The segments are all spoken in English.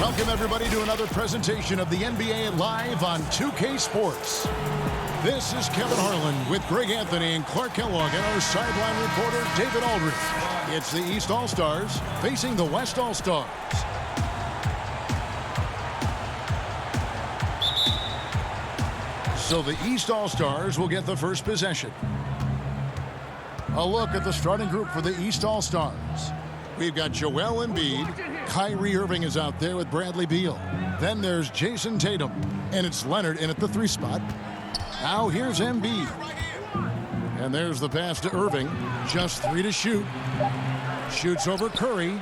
Welcome, everybody, to another presentation of the NBA Live on 2K Sports. This is Kevin Harlan with Greg Anthony and Clark Kellogg and our sideline reporter, David Aldridge. It's the East All-Stars facing the West All-Stars. So the East All-Stars will get the first possession. A look at the starting group for the East All-Stars. We've got Joel Embiid. Kyrie Irving is out there with Bradley Beal. Then there's Jason Tatum. And it's Leonard in at the 3 spot. Now here's Embiid. And there's the pass to Irving. Just 3 to shoot. Shoots over Curry.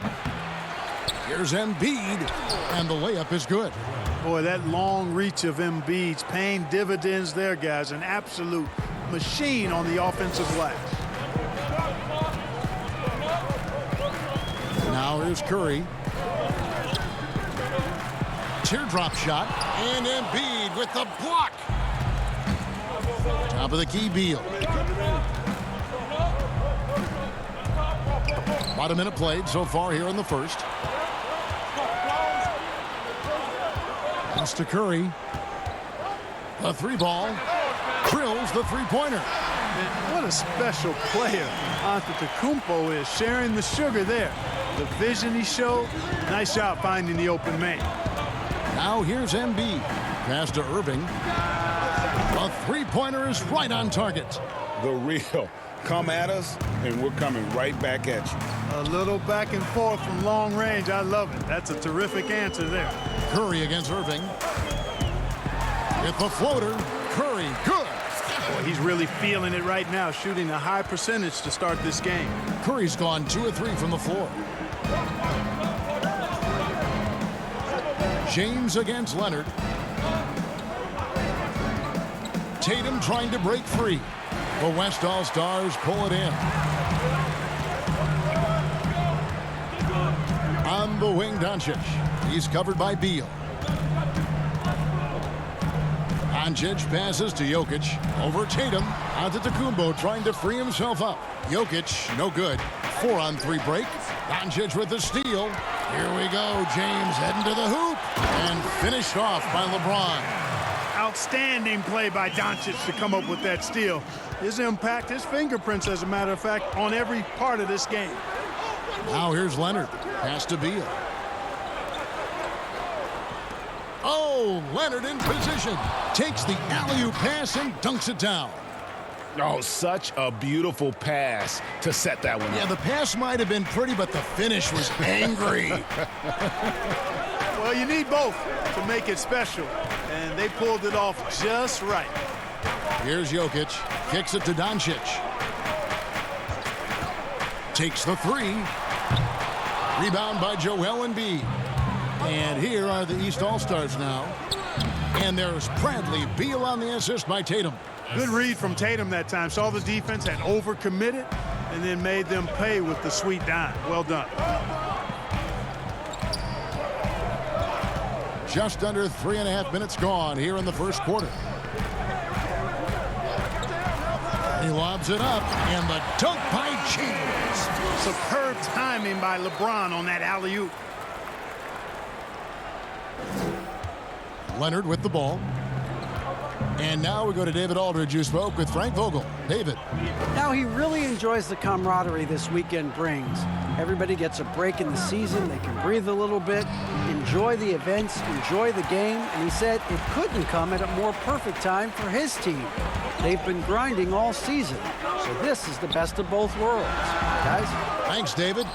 Here's Embiid. And the layup is good. Boy, that long reach of Embiid's paying dividends there, guys. An absolute machine on the offensive glass. Now here's Curry. Teardrop shot. And Embiid with the block. Top of the key, Beal. About a minute played so far here in the first. Pass to Curry. The 3-ball. Drills the 3-pointer. What a special player Antetokounmpo is, sharing the sugar there. The vision he showed, nice job finding the open man. Now here's Embiid. Pass to Irving. The 3-pointer is right on target. The real. Come at us, and we're coming right back at you. A little back and forth from long range. I love it. That's a terrific answer there. Curry against Irving. With the floater. Curry, good. Boy, he's really feeling it right now, shooting a high percentage to start this game. Curry's gone 2 of 3 from the floor. James against Leonard. Tatum trying to break free. The West All-Stars pull it in. On the wing, Doncic. He's covered by Beal. Doncic passes to Jokic. Over Tatum. Antetokounmpo trying to free himself up. Jokic, no good. 4-on-3 break. Doncic with the steal. Here we go. James heading to the hoop. And finished off by LeBron. Outstanding play by Doncic to come up with that steal. His impact, his fingerprints, as a matter of fact, on every part of this game. Now here's Leonard. Pass to Beal. Oh, Leonard in position. Takes the alley-oop pass and dunks it down. Oh, such a beautiful pass to set that one up. Yeah, the pass might have been pretty, but the finish was angry. Well, you need both to make it special, and they pulled it off just right. Here's Jokic. Kicks it to Doncic. Takes the 3. Rebound by Joel Embiid. And here are the East All-Stars now. And there's Bradley Beal on the assist by Tatum. Good read from Tatum that time. Saw the defense had overcommitted and then made them pay with the sweet dime. Well done. Just under 3.5 minutes gone here in the first quarter. He lobs it up, and the dunk by James. Superb timing by LeBron on that alley-oop. Leonard with the ball. And now we go to David Aldridge, who spoke with Frank Vogel. David. Now he really enjoys the camaraderie this weekend brings. Everybody gets a break in the season. They can breathe a little bit, enjoy the events, enjoy the game. And he said it couldn't come at a more perfect time for his team. They've been grinding all season. So this is the best of both worlds. Guys? Thanks, David.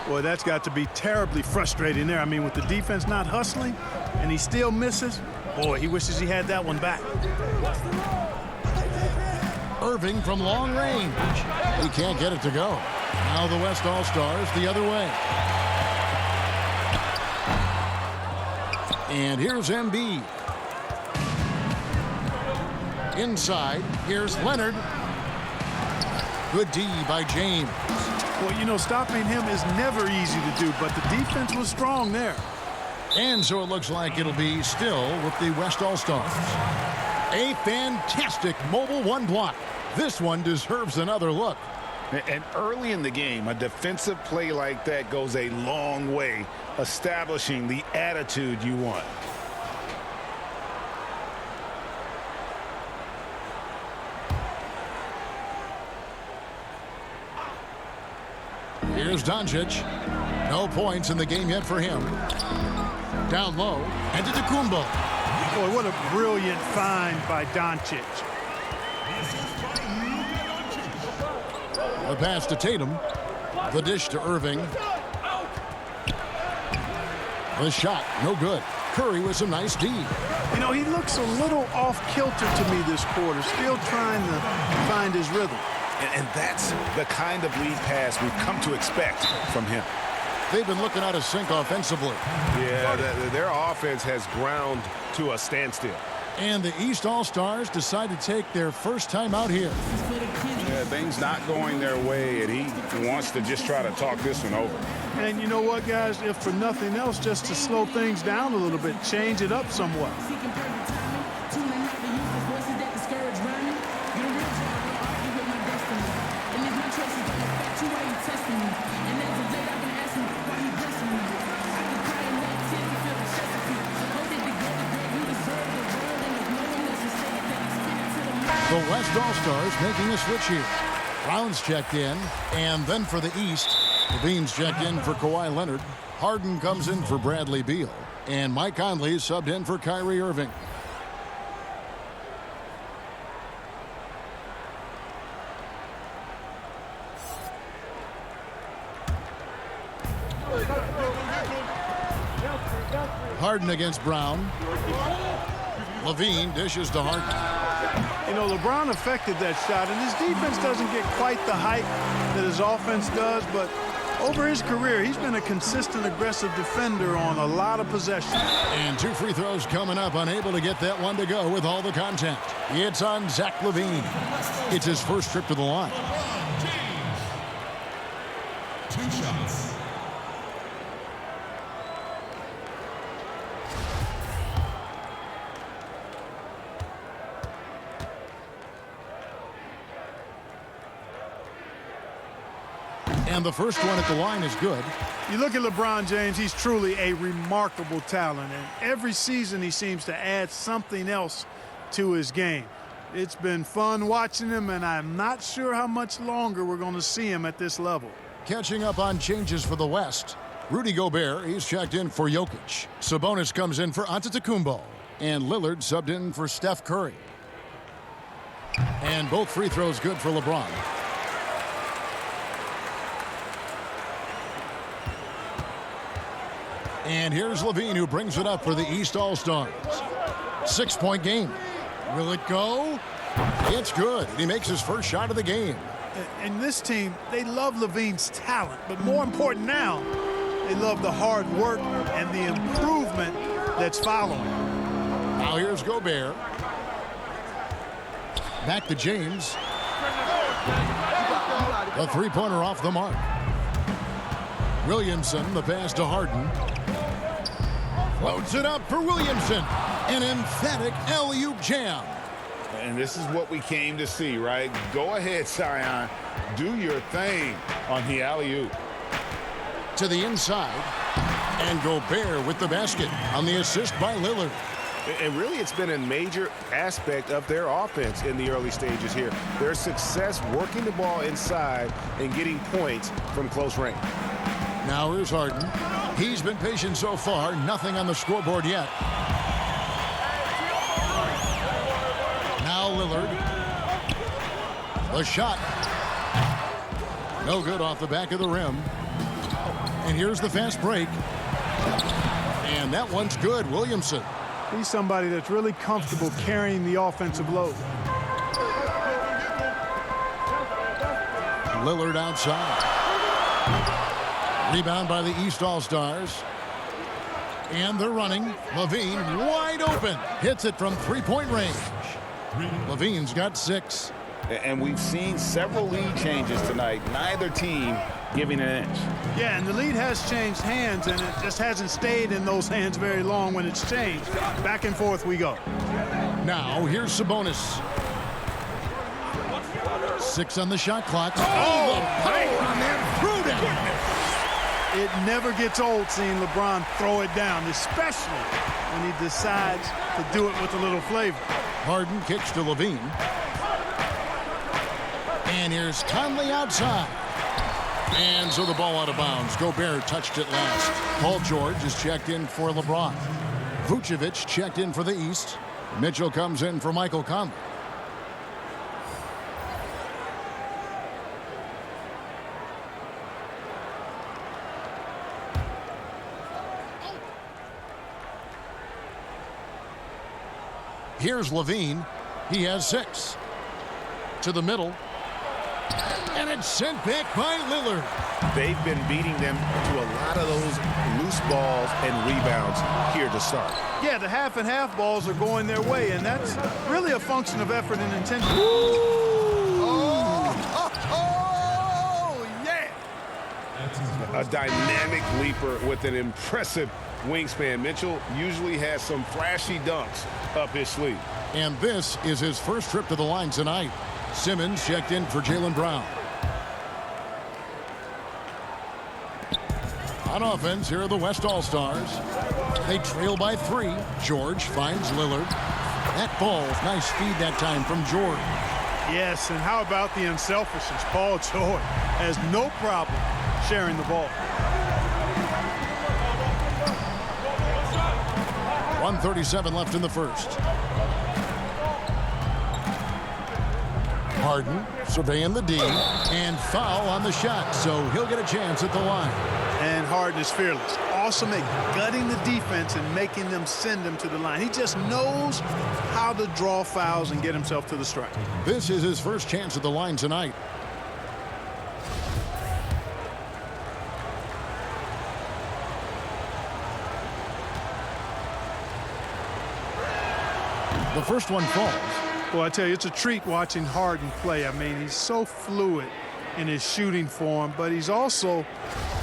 Boy, that's got to be terribly frustrating there. I mean, with the defense not hustling and he still misses, boy, he wishes he had that one back. Irving from long range. He can't get it to go. Now the West All-Stars the other way. And here's Embiid. Inside, here's Leonard. Good D by James. Well, you know, stopping him is never easy to do, but the defense was strong there. And so it looks like it'll be still with the West All-Stars. A fantastic mobile 1 block. This one deserves another look. And early in the game, a defensive play like that goes a long way, establishing the attitude you want. Here's Doncic. No points in the game yet for him. Down low, and to Kumbo. Boy, what a brilliant find by Doncic. The pass to Tatum. The dish to Irving. The shot, no good. Curry with some nice D. You know, he looks a little off-kilter to me this quarter, still trying to find his rhythm. And that's the kind of lead pass we've come to expect from him. They've been looking out of sync offensively. Yeah, their offense has ground to a standstill. And the East All-Stars decide to take their first time out here. Yeah, things not going their way, and he wants to just try to talk this one over. And you know what, guys? If for nothing else, just to slow things down a little bit, change it up somewhat. The West All-Stars making a switch here. Brown's checked in, and then for the East, Levine's checked in for Kawhi Leonard. Harden comes in for Bradley Beal, and Mike Conley is subbed in for Kyrie Irving. Harden against Brown. Levine dishes to Harden. You know, LeBron affected that shot, and his defense doesn't get quite the height that his offense does, but over his career, he's been a consistent, aggressive defender on a lot of possessions. And 2 free throws coming up, unable to get that one to go with all the contact. It's on Zach LaVine. It's his first trip to the line. 2 shots. And the first one at the line is good. You look at LeBron James, he's truly a remarkable talent, and every season he seems to add something else to his game. It's been fun watching him, and I'm not sure how much longer we're going to see him at this level. Catching up on changes for the West. Rudy Gobert, he's checked in for Jokic. Sabonis comes in for Antetokounmpo. And Lillard subbed in for Steph Curry. And both free throws good for LeBron. And here's Levine, who brings it up for the East All-Stars. 6-point game. Will it go? It's good. He makes his first shot of the game. And this team, they love Levine's talent, but more important now, they love the hard work and the improvement that's following. Now here's Gobert. Back to James. A three-pointer off the mark. Williamson, the pass to Harden. Floats it up for Williamson. An emphatic alley-oop jam. And this is what we came to see, right? Go ahead, Zion. Do your thing on the alley-oop. To the inside. And Gobert with the basket on the assist by Lillard. And really, it's been a major aspect of their offense in the early stages here. Their success working the ball inside and getting points from close range. Now here's Harden. He's been patient so far. Nothing on the scoreboard yet. Now Lillard. The shot. No good off the back of the rim. And here's the fast break. And that one's good. Williamson. He's somebody that's really comfortable carrying the offensive load. Lillard outside. Rebound by the East All-Stars. And they're running. Levine wide open. Hits it from three-point range. Levine's got 6. And we've seen several lead changes tonight. Neither team giving an inch. Yeah, and the lead has changed hands, and it just hasn't stayed in those hands very long when it's changed. Back and forth we go. Now here's Sabonis. 6 on the shot clock. Oh, the power on that threw down. It never gets old seeing LeBron throw it down, especially when he decides to do it with a little flavor. Harden kicks to Levine. And here's Conley outside. And so the ball out of bounds. Gobert touched it last. Paul George is checked in for LeBron. Vucevic checked in for the East. Mitchell comes in for Michael Conley. Here's Levine. He has 6. To the middle. And it's sent back by Lillard. They've been beating them to a lot of those loose balls and rebounds here to start. Yeah, the half and half balls are going their way, and that's really a function of effort and intention. A dynamic leaper with an impressive wingspan. Mitchell usually has some flashy dunks up his sleeve. And this is his first trip to the line tonight. Simmons checked in for Jaylen Brown. On offense, here are the West All-Stars. They trail by 3. George finds Lillard. That falls. Nice feed that time from George. Yes, and how about the unselfishness? Paul George has no problem sharing the ball. 1:37 left in the first. Harden surveying the D, and foul on the shot, so he'll get a chance at the line. And Harden is fearless. Awesome at gutting the defense and making them send him to the line. He just knows how to draw fouls and get himself to the stripe. This is his first chance at the line tonight. The first one falls. Well, I tell you, it's a treat watching Harden play. I mean, he's so fluid in his shooting form, but he's also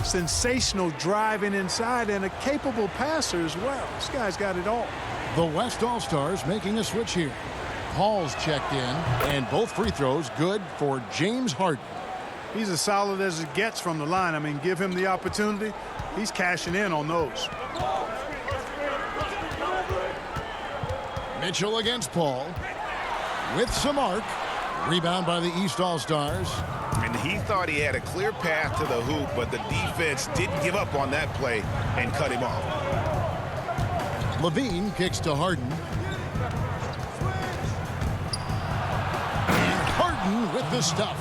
sensational driving inside and a capable passer as well. This guy's got it all. The West All-Stars making a switch here. Hall's checked in, and both free throws good for James Harden. He's as solid as it gets from the line. I mean, give him the opportunity. He's cashing in on those. Mitchell against Paul. With some arc. Rebound by the East All-Stars. And he thought he had a clear path to the hoop, but the defense didn't give up on that play and cut him off. Levine kicks to Harden. And Harden with the stuff.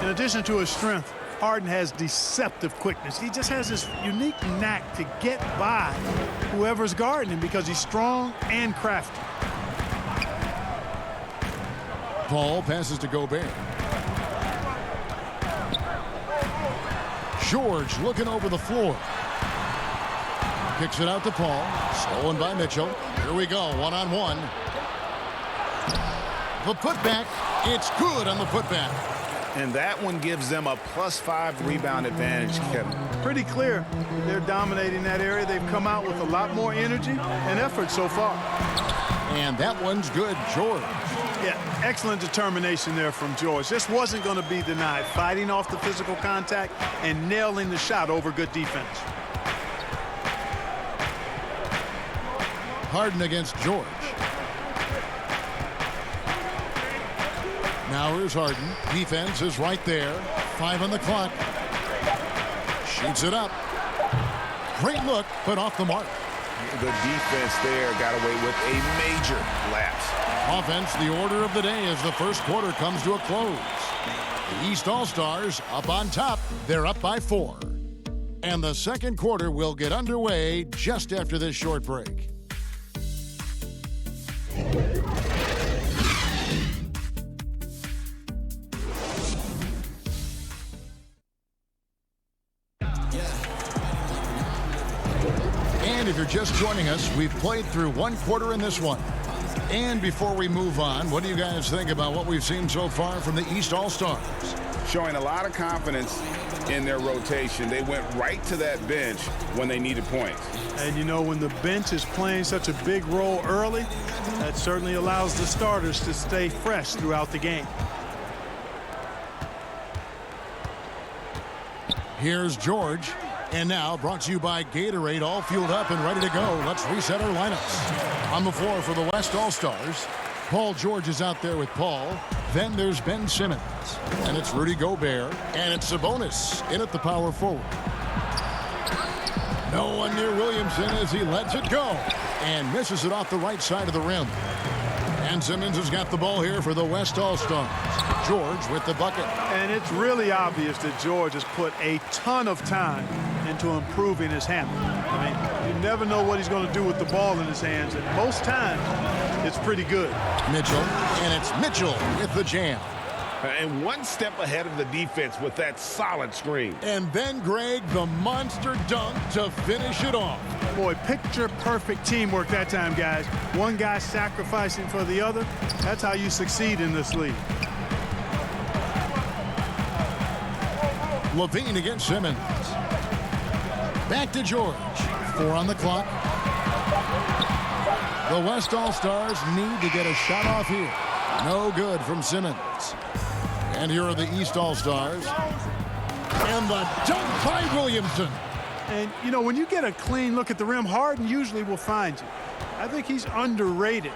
In addition to his strength, Harden has deceptive quickness. He just has this unique knack to get by whoever's guarding him because he's strong and crafty. Paul passes to Gobert. George looking over the floor. Kicks it out to Paul. Stolen by Mitchell. Here we go, one-on-one. The putback. It's good on the putback. And that one gives them a +5 rebound advantage, Kevin. Pretty clear. They're dominating that area. They've come out with a lot more energy and effort so far. And that one's good, George. Yeah, excellent determination there from George. This wasn't going to be denied. Fighting off the physical contact and nailing the shot over good defense. Harden against George. Now here's Harden. Defense is right there. 5 on the clock. Shoots it up. Great look, but off the mark. The defense there got away with a major lapse. Offense, the order of the day as the first quarter comes to a close. The East All-Stars up on top. They're up by 4. And the second quarter will get underway just after this short break. And if you're just joining us, we've played through one quarter in this one. And before we move on, what do you guys think about what we've seen so far from the East All-Stars? Showing a lot of confidence in their rotation. They went right to that bench when they needed points. And you know, when the bench is playing such a big role early, that certainly allows the starters to stay fresh throughout the game. Here's George. And now brought to you by Gatorade, all fueled up and ready to go. Let's reset our lineups. On the floor for the West All-Stars, Paul George is out there with Paul. Then there's Ben Simmons. And it's Rudy Gobert. And it's Sabonis in at the power forward. No one near Williamson as he lets it go. And misses it off the right side of the rim. And Simmons has got the ball here for the West All-Stars. George with the bucket. And it's really obvious that George has put a ton of time into improving his handle. I mean, you never know what he's going to do with the ball in his hands, and most times it's pretty good. Mitchell, and it's Mitchell with the jam. And one step ahead of the defense with that solid screen. And then Greg, the monster dunk to finish it off. Boy, picture-perfect teamwork that time, guys. One guy sacrificing for the other. That's how you succeed in this league. Levine against Simmons. Back to George. 4 on the clock. The West All-Stars need to get a shot off here. No good from Simmons. And here are the East All-Stars. And the dunk by Williamson. And, you know, when you get a clean look at the rim, Harden usually will find you. I think he's underrated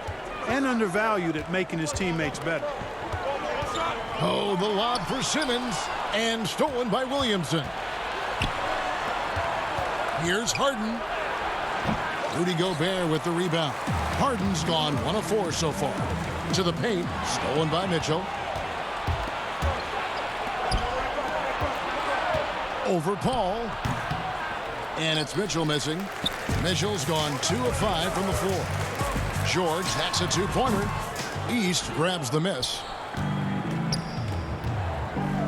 and undervalued at making his teammates better. Oh, the lob for Simmons. And stolen by Williamson. Here's Harden. Rudy Gobert with the rebound. Harden's gone 1 of 4 so far. To the paint. Stolen by Mitchell. Over Paul. And it's Mitchell missing. Mitchell's gone 2 of 5 from the floor. George hacks a 2-pointer. East grabs the miss.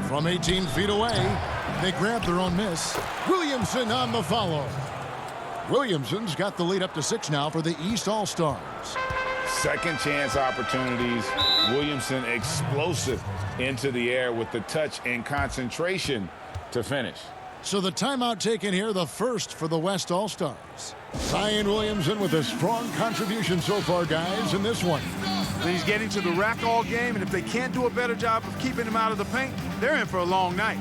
From 18 feet away, they grab their own miss. Williamson on the follow. Williamson's got the lead up to 6 now for the East All-Stars. Second chance opportunities. Williamson explosive into the air with the touch and concentration to finish. So the timeout taken here, the first for the West All-Stars. Zion Williamson with a strong contribution so far, guys, in this one. He's getting to the rack all game, and if they can't do a better job of keeping him out of the paint, they're in for a long night.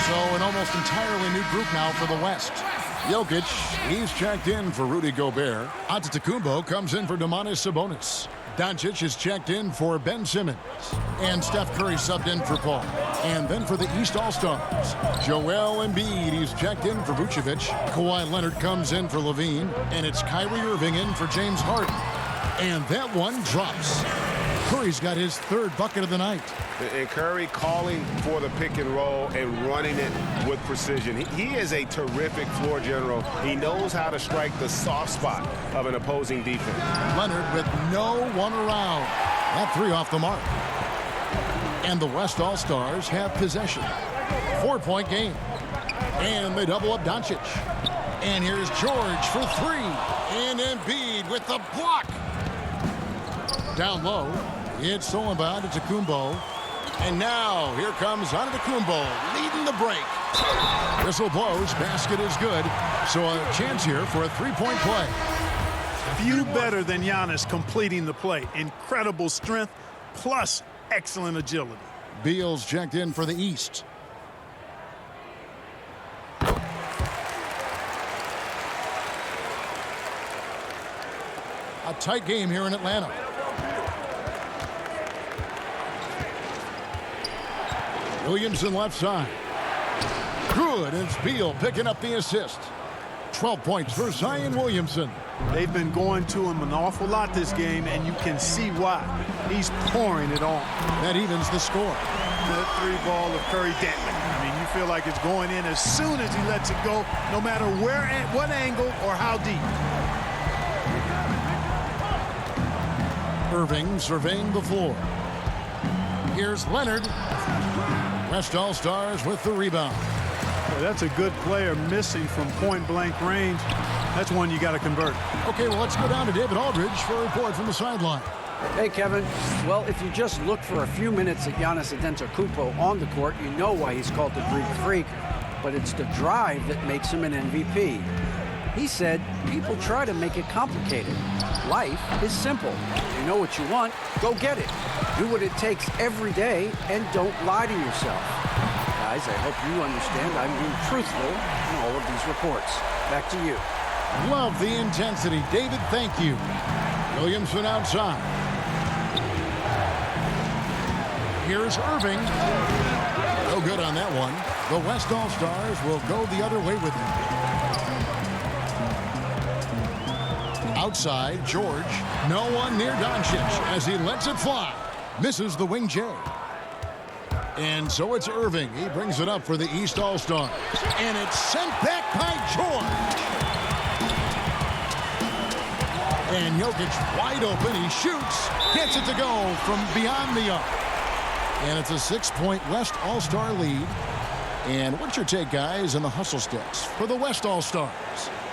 So an almost entirely new group now for the West. Jokic, he's checked in for Rudy Gobert. Antetokounmpo comes in for Domantas Sabonis. Doncic is checked in for Ben Simmons. And Steph Curry subbed in for Paul. And then for the East All-Stars, Joel Embiid, he's checked in for Vucevic. Kawhi Leonard comes in for Levine. And it's Kyrie Irving in for James Harden. And that one drops. Curry's got his 3rd bucket of the night. And Curry calling for the pick and roll and running it with precision. He is a terrific floor general. He knows how to strike the soft spot of an opposing defense. Leonard with no one around. That 3 off the mark. And the West All-Stars have possession. 4-point game. And they double up Doncic. And here's George for 3. And Embiid with the block. Down low. It's stolen by Antetokounmpo. And now here comes Antetokounmpo leading the break. Whistle blows. Basket is good. So a chance here for a 3-point play. Few better than Giannis completing the play. Incredible strength plus excellent agility. Beal's checked in for the East. A tight game here in Atlanta. Williamson left side. Good. It's Beal picking up the assist. 12 points for Zion Williamson. They've been going to him an awful lot this game, and you can see why. He's pouring it on. That evens the score. That 3-ball of Curry deadly. I mean, you feel like it's going in as soon as he lets it go, no matter where, at what angle, or how deep. Irving surveying the floor. Here's Leonard. West All-Stars with the rebound. Well, that's a good player missing from point-blank range. That's one you got to convert. Okay, well, let's go down to David Aldridge for a report from the sideline. Hey, Kevin. Well, if you just look for a few minutes at Giannis Antetokounmpo on the court, you know why he's called the Greek Freak. But it's the drive that makes him an MVP. He said, people try to make it complicated. Life is simple. You know what you want, go get it. Do what it takes every day and don't lie to yourself. Guys, I hope you understand I'm being truthful in all of these reports. Back to you. Love the intensity. David, thank you. Williamson outside. Here's Irving. No good on that one. The West All-Stars will go the other way with him. Outside, George. No one near Doncic as he lets it fly. Misses the wing J. And so it's Irving. He brings it up for the East All-Stars. And it's sent back by George. And Jokic wide open. He shoots. Gets it to go from beyond the arc. And it's a 6-point West All-Star lead. And what's your take, guys, in the hustle sticks for the West All-Stars?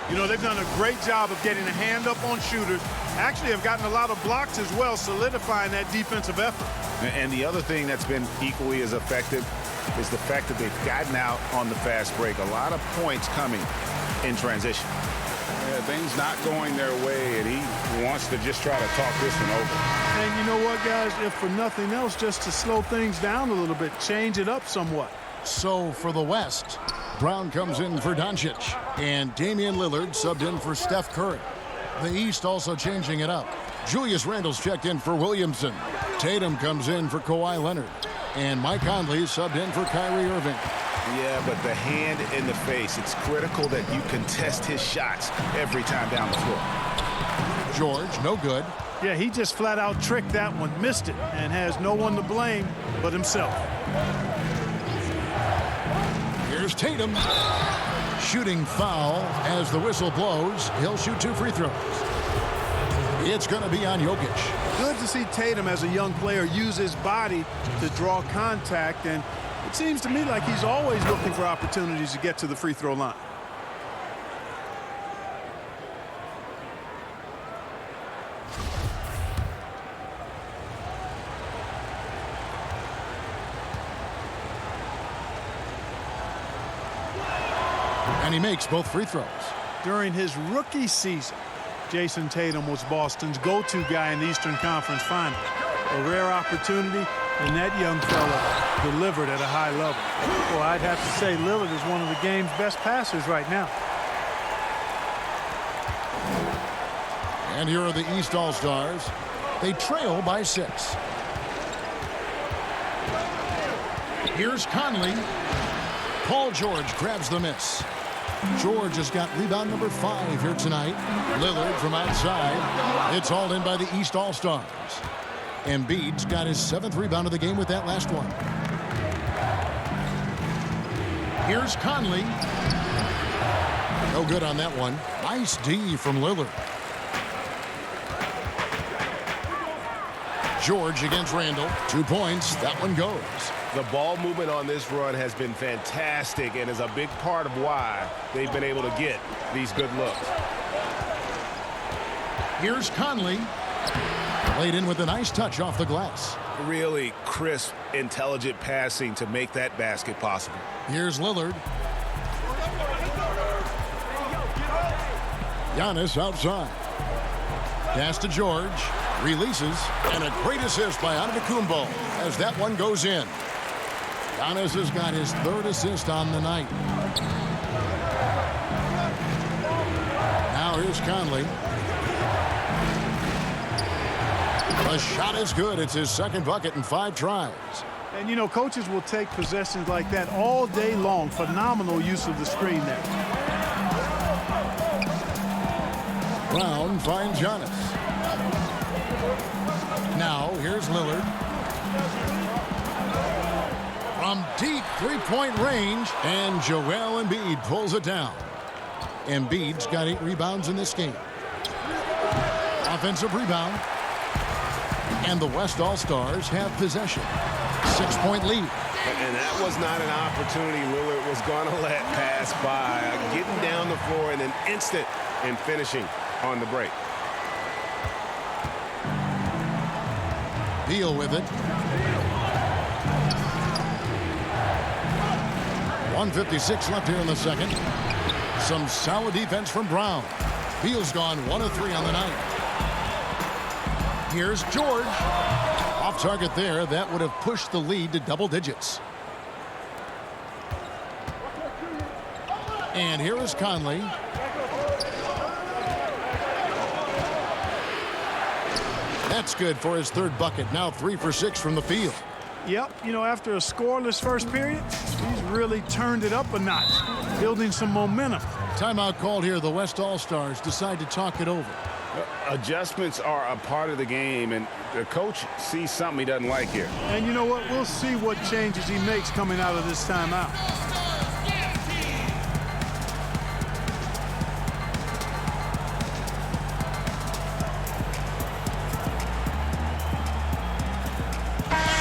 You know, they've done a great job of getting a hand up on shooters. Actually have gotten a lot of blocks as well, solidifying that defensive effort. And the other thing that's been equally as effective is the fact that they've gotten out on the fast break. A lot of points coming in transition. Things not going their way, and he wants to just try to talk this one over. And you know what, guys? If for nothing else, just to slow things down a little bit, change it up somewhat. So for the West, Brown comes in for Doncic, and Damian Lillard subbed in for Steph Curry. The East also changing it up. Julius Randle's checked in for Williamson. Tatum comes in for Kawhi Leonard, and Mike Conley subbed in for Kyrie Irving. Yeah, but the hand in the face, it's critical that you contest his shots every time down the floor. George, no good. Yeah, he just flat out tricked that one, missed it, and has no one to blame but himself. Here's Tatum. Shooting foul as the whistle blows. He'll shoot 2 free throws. It's going to be on Jokic. Good to see Tatum as a young player use his body to draw contact, and it seems to me like he's always looking for opportunities to get to the free throw line. And he makes both free throws. During his rookie season, Jason Tatum was Boston's go-to guy in the Eastern Conference Finals. A rare opportunity, and that young fella delivered at a high level. Well, I'd have to say Lillard is one of the game's best passers right now. And here are the East All-Stars. They trail by 6. Here's Conley. Paul George grabs the miss. George has got rebound number 5 here tonight. Lillard from outside. It's hauled in by the East All-Stars. Embiid's got his 7th rebound of the game with that last one. Here's Conley. No good on that one. Nice D from Lillard. George against Randle. 2 points. That one goes. The ball movement on this run has been fantastic and is a big part of why they've been able to get these good looks. Here's Conley. Laid in with a nice touch off the glass. Really crisp, intelligent passing to make that basket possible. Here's Lillard. Giannis outside. Pass to George. Releases. And a great assist by Antetokounmpo as that one goes in. Giannis has got his 3rd assist on the night. Now here's Conley. The shot is good. It's his 2nd bucket in 5 tries. And, you know, coaches will take possessions like that all day long. Phenomenal use of the screen there. Brown finds Giannis. Now, here's Lillard. From deep 3-point range, and Joel Embiid pulls it down. Embiid's got 8 rebounds in this game. Offensive rebound. And the West All-Stars have possession. 6-point lead. And that was not an opportunity Lillard was going to let pass by. Getting down the floor in an instant and finishing on the break. Beal with it. 1:56 left here in the second. Some solid defense from Brown. Beal's gone 1 of 3 on the night. Here's George. Off target there. That would have pushed the lead to double digits. And here is Conley. That's good for his third bucket. Now 3 for 6 from the field. Yep, you know, after a scoreless first period, he's really turned it up a notch, building some momentum. Timeout called here. The West All-Stars decide to talk it over. Adjustments are a part of the game, and the coach sees something he doesn't like here. And you know what? We'll see what changes he makes coming out of this timeout.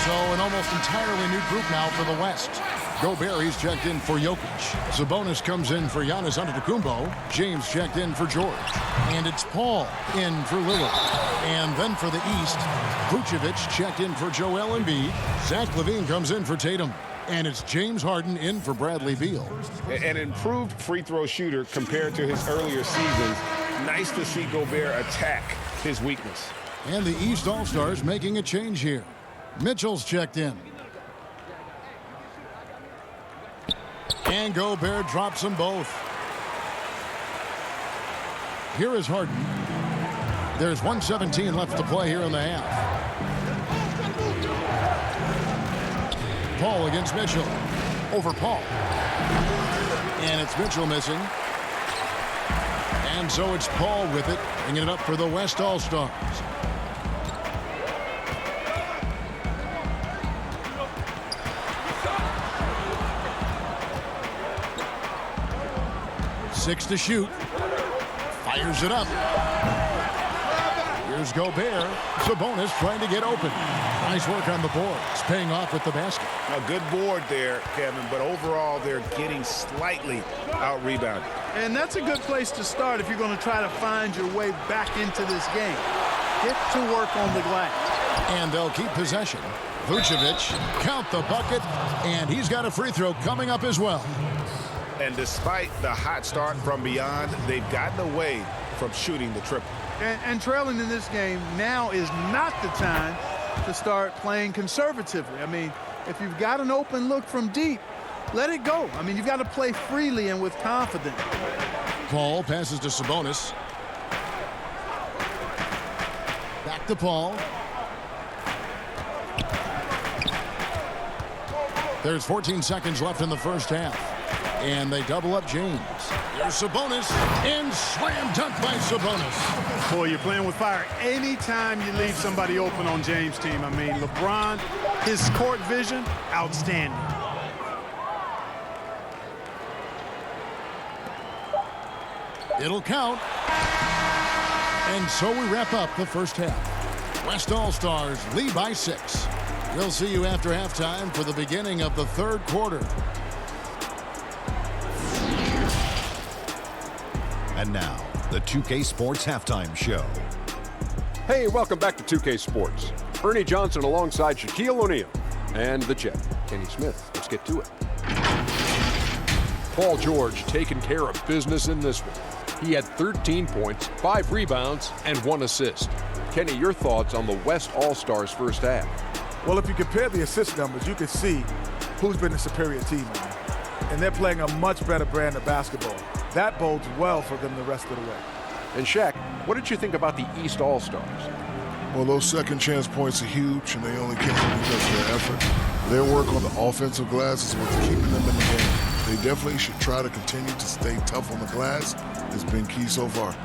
So an almost entirely new group now for the West. Gobert, he's checked in for Jokic. Sabonis comes in for Giannis Antetokounmpo. James checked in for George. And it's Paul in for Lillard. And then for the East, Vucevic checked in for Joel Embiid. Zach LaVine comes in for Tatum. And it's James Harden in for Bradley Beal. An improved free throw shooter compared to his earlier seasons. Nice to see Gobert attack his weakness. And the East All-Stars making a change here. Mitchell's checked in. And Gobert drops them both. Here is Harden. There's 1:17 left to play here in the half. Paul against Mitchell. Over Paul. And it's Mitchell missing. And so it's Paul with it, bringing it up for the West All-Stars. Six to shoot. Fires it up. Here's Gobert. Sabonis trying to get open. Nice work on the board. It's paying off with the basket. A good board there, Kevin, but overall they're getting slightly out-rebounded. And that's a good place to start if you're going to try to find your way back into this game. Get to work on the glass. And they'll keep possession. Vucevic, count the bucket, and he's got a free throw coming up as well. And despite the hot start from beyond, they've gotten away from shooting the triple. And trailing in this game now is not the time to start playing conservatively. I mean, if you've got an open look from deep, let it go. I mean, you've got to play freely and with confidence. Paul passes to Sabonis. Back to Paul. There's 14 seconds left in the first half. And they double up James. There's Sabonis. And slam dunk by Sabonis. Boy, you're playing with fire anytime you leave somebody open on James' team. I mean, LeBron, his court vision, outstanding. It'll count. And so we wrap up the first half. West All-Stars lead by 6. We'll see you after halftime for the beginning of the third quarter. And now, the 2K Sports Halftime Show. Hey, welcome back to 2K Sports. Ernie Johnson alongside Shaquille O'Neal. And the Jet, Kenny Smith. Let's get to it. Paul George taking care of business in this one. He had 13 points, 5 rebounds, and 1 assist. Kenny, your thoughts on the West All-Stars first half? Well, if you compare the assist numbers, you can see who's been the superior team. And they're playing a much better brand of basketball. That bodes well for them the rest of the way. And Shaq, what did you think about the East All-Stars? Well, those second chance points are huge, and they only came because of their effort. Their work on the offensive glass is what's keeping them in the game. They definitely should try to continue to stay tough on the glass. It's been key so far.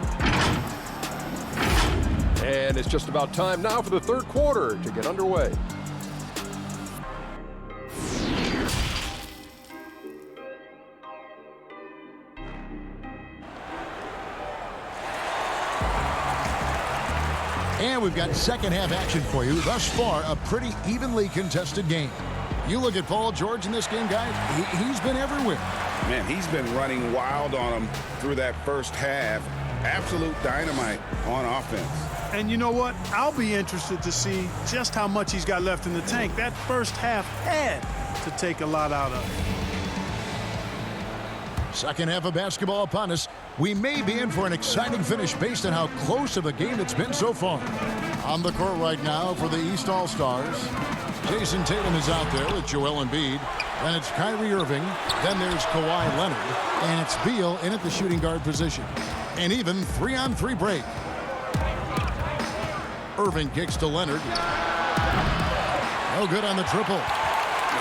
And it's just about time now for the third quarter to get underway. And we've got second half action for you. Thus far, a pretty evenly contested game. You look at Paul George in this game, guys, he's been everywhere. Man, he's been running wild on him through that first half. Absolute dynamite on offense. And you know what? I'll be interested to see just how much he's got left in the tank. That first half had to take a lot out of it. Second half of basketball upon us. We may be in for an exciting finish based on how close of a game it's been so far. On the court right now for the East All-Stars, Jason Tatum is out there with Joel Embiid. Then it's Kyrie Irving. Then there's Kawhi Leonard. And it's Beal in at the shooting guard position. An even 3-on-3 break. Irving kicks to Leonard. No good on the triple.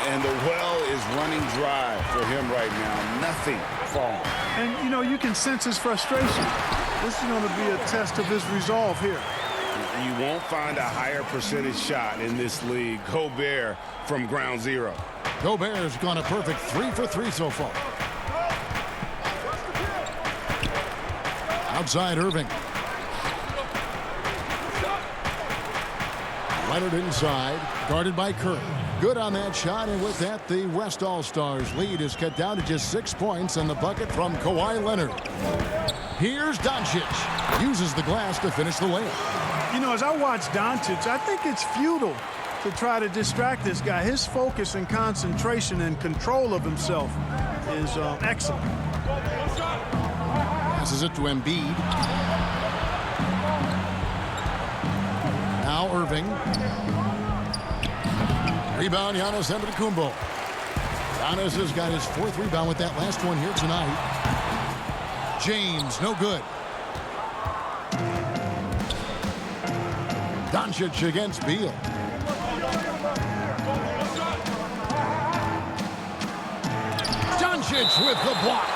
And the well is running dry for him right now. Nothing falling. And, you know, you can sense his frustration. This is going to be a test of his resolve here. You won't find a higher percentage shot in this league. Gobert from ground zero. Gobert's gone a perfect 3 for 3 so far. Outside Irving. Leonard inside, guarded by Curry. Good on that shot, and with that, the West All-Stars lead is cut down to just 6 points, and the bucket from Kawhi Leonard. Here's Doncic. Uses the glass to finish the layup. You know, as I watch Doncic, I think it's futile to try to distract this guy. His focus and concentration and control of himself is excellent. Passes it to Embiid. Now Irving. Rebound, Giannis Antetokounmpo. Giannis has got his 4th rebound with that last one here tonight. James, no good. Doncic against Beal. Doncic with the block.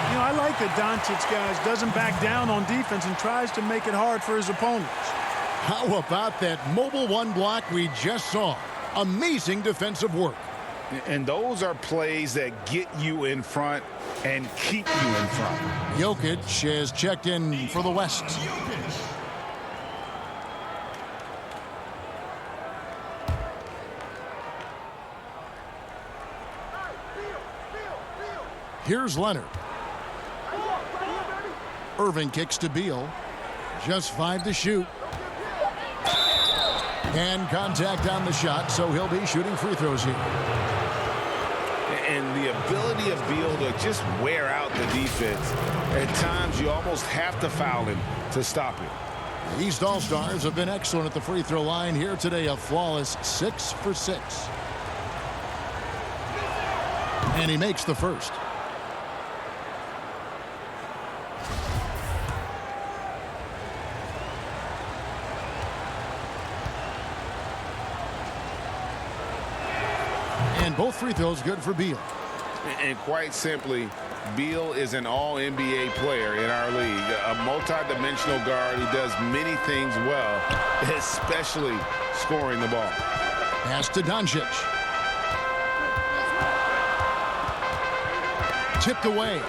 You know, I like that Doncic, guys, doesn't back down on defense and tries to make it hard for his opponents. How about that mobile one block we just saw? Amazing defensive work. And those are plays that get you in front and keep you in front. Jokic has checked in for the West. Here's Leonard. Irving kicks to Beal. Just 5 to shoot. And contact on the shot, so he'll be shooting free throws here. And the ability of Beal to just wear out the defense. At times, you almost have to foul him to stop him. The East All-Stars have been excellent at the free throw line here today. A flawless 6 for 6. And he makes the first. And both free throws good for Beal. And quite simply, Beal is an all-NBA player in our league. A multi-dimensional guard who does many things well, especially scoring the ball. Pass to Doncic. Tipped away.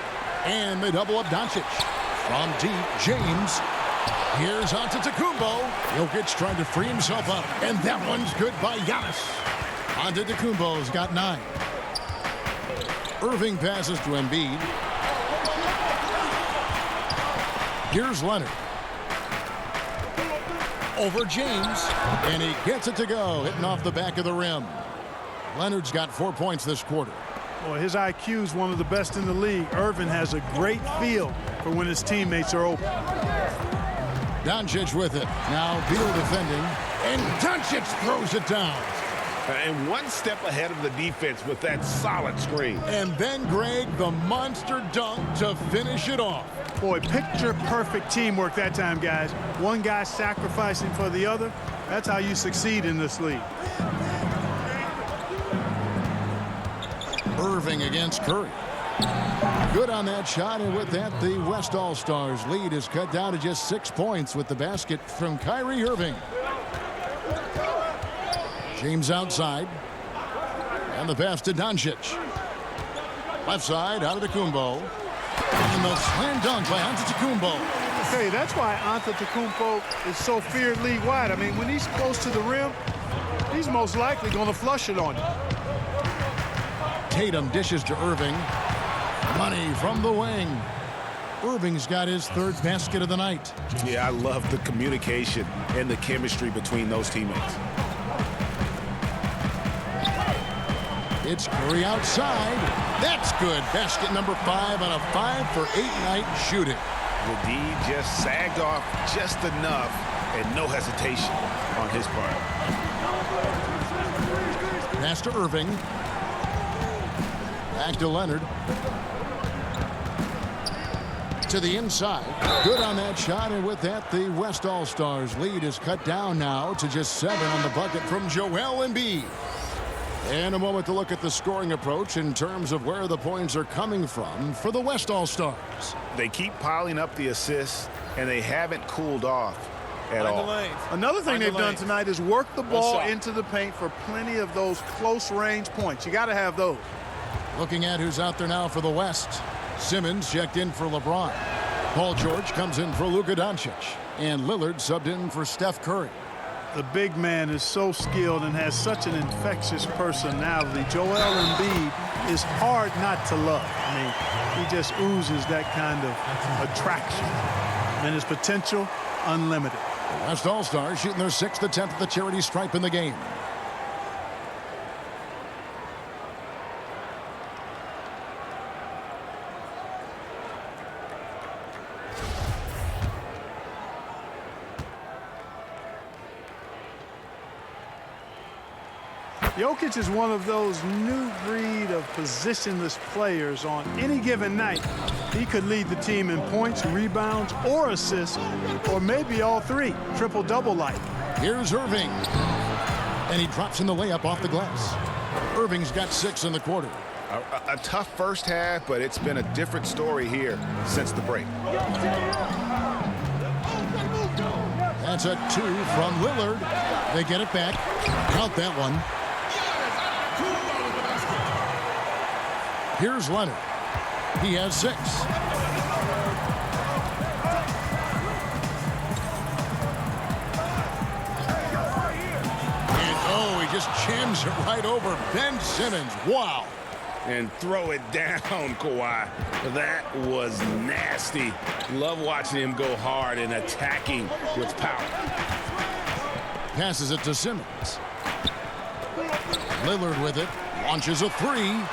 And they double up Doncic. From deep, James. Here's Antetokounmpo. Jokic trying to free himself up. And that one's good by Giannis. Antetokounmpo's got 9. Irving passes to Embiid. Here's Leonard. Over James. And he gets it to go, hitting off the back of the rim. Leonard's got 4 points this quarter. Boy, his IQ is one of the best in the league. Irving has a great feel for when his teammates are open. Doncic with it. Now Beal defending. And Doncic throws it down. And one step ahead of the defense with that solid screen. And then, Greg, the monster dunk to finish it off. Boy, picture-perfect teamwork that time, guys. One guy sacrificing for the other. That's how you succeed in this league. Irving against Curry. Good on that shot, and with that, the West All-Stars lead is cut down to just 6 points with the basket from Kyrie Irving. James outside. And the pass to Doncic. Left side, Antetokounmpo. And the slam dunk by Antetokounmpo. Hey, that's why Antetokounmpo is so feared league-wide. I mean, when he's close to the rim, he's most likely going to flush it on you. Tatum dishes to Irving. Money from the wing. Irving's got his third basket of the night. Yeah, I love the communication and the chemistry between those teammates. It's Curry outside. That's good. Basket number 5 on a 5-for-8 night shooting. The D just sagged off just enough and no hesitation on his part. Pass to Irving. Back to Leonard. To the inside. Good on that shot, and with that, the West All-Stars lead is cut down now to just 7 on the bucket from Joel Embiid. And a moment to look at the scoring approach in terms of where the points are coming from for the West All-Stars. They keep piling up the assists, and they haven't cooled off at all. Another thing they've done tonight is work the ball into the paint for plenty of those close-range points. You got to have those. Looking at who's out there now for the West. Simmons checked in for LeBron. Paul George comes in for Luka Doncic. And Lillard subbed in for Steph Curry. The big man is so skilled and has such an infectious personality. Joel Embiid is hard not to love. I mean, he just oozes that kind of attraction. And his potential, unlimited. West All-Stars shooting their 6th attempt at the charity stripe in the game. Jokic is one of those new breed of positionless players. On any given night, he could lead the team in points, rebounds, or assists, or maybe all 3, triple-double like. Here's Irving. And he drops in the layup off the glass. Irving's got 6 in the quarter. A tough first half, but it's been a different story here since the break. That's a 2 from Lillard. They get it back. Count that one. Here's Leonard. He has 6. And oh, he just jams it right over Ben Simmons. Wow. And throw it down, Kawhi. That was nasty. Love watching him go hard and attacking with power. Passes it to Simmons. Lillard with it. Launches a 3.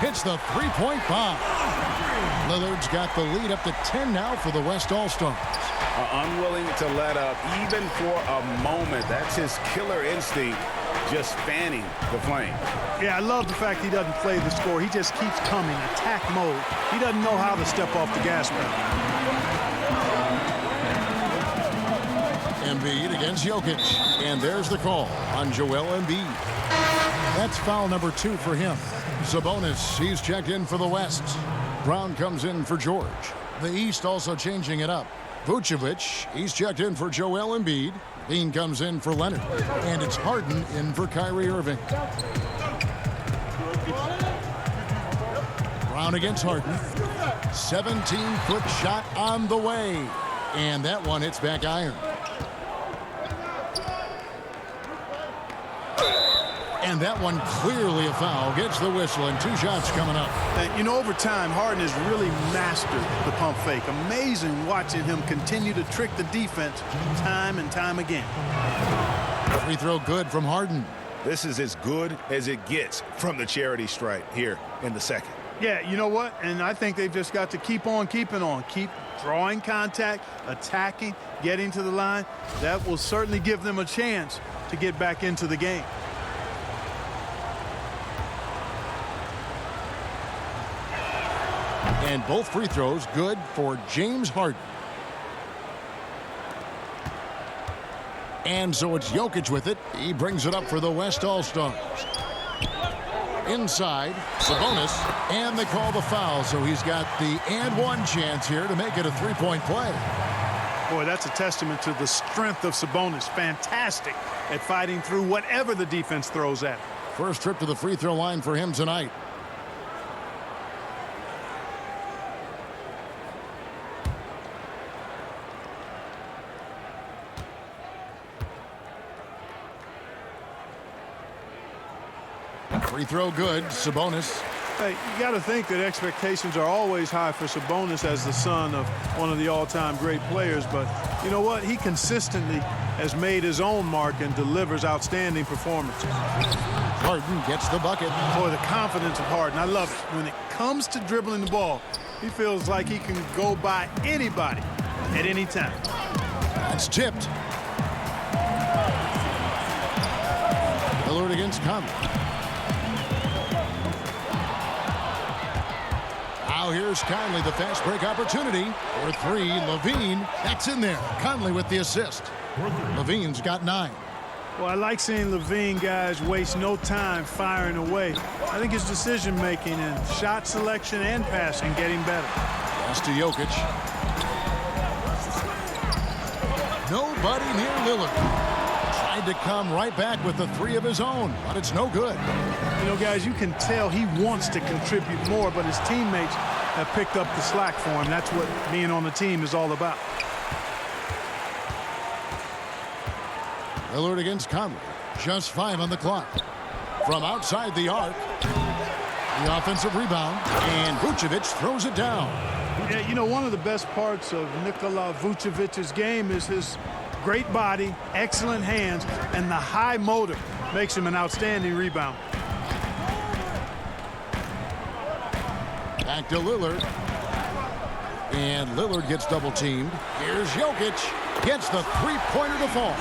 Hits the three-point bomb. Lillard's got the lead up to 10 now for the West All-Stars. Unwilling to let up even for a moment. That's his killer instinct, just fanning the flame. Yeah, I love the fact he doesn't play the score. He just keeps coming, attack mode. He doesn't know how to step off the gas pedal. Embiid against Jokic. And there's the call on Joel Embiid. That's foul number 2 for him. Sabonis, he's checked in for the West. Brown comes in for George. The East also changing it up. Vucevic, he's checked in for Joel Embiid. Bean comes in for Leonard. And it's Harden in for Kyrie Irving. Brown against Harden. 17-foot shot on the way. And that one hits back iron. And that one clearly a foul. Gets the whistle, and 2 shots coming up. And, you know, over time, Harden has really mastered the pump fake. Amazing watching him continue to trick the defense time and time again. Free throw good from Harden. This is as good as it gets from the charity stripe here in the second. Yeah, you know what? And I think they've just got to keep on keeping on. Keep drawing contact, attacking, getting to the line. That will certainly give them a chance to get back into the game. And both free throws good for James Harden. And so it's Jokic with it. He brings it up for the West All-Stars. Inside, Sabonis, and they call the foul. So he's got the and one chance here to make it a 3-point play. Boy, that's a testament to the strength of Sabonis. Fantastic at fighting through whatever the defense throws at him. First trip to the free throw line for him tonight. Free throw good. Sabonis Hey, you got to think that expectations are always high for Sabonis as the son of one of the all-time great players. But you know what? He consistently has made his own mark and delivers outstanding performances. Harden gets the bucket. Boy, the confidence of Harden. I love it. When it comes to dribbling the ball, he feels like he can go by anybody at any time. That's tipped. Lillard against Conley. Now here's Conley, the fast break opportunity for three. Levine, that's in there. Conley with the assist. Levine's got 9. Well, I like seeing Levine, guys, waste no time firing away. I think his decision-making and shot selection and passing getting better. Pass to Jokic. Nobody near Lillard. Tried to come right back with the 3 of his own, but it's no good. You know, guys, you can tell he wants to contribute more, but his teammates have picked up the slack for him. That's what being on the team is all about. Lillard against Conley. Just 5 on the clock. From outside the arc. The offensive rebound. And Vucevic throws it down. Yeah, you know, one of the best parts of Nikola Vucevic's game is his great body, excellent hands, and the high motor makes him an outstanding rebounder. Back to Lillard. And Lillard gets double teamed. Here's Jokic. Gets the three-pointer to fall.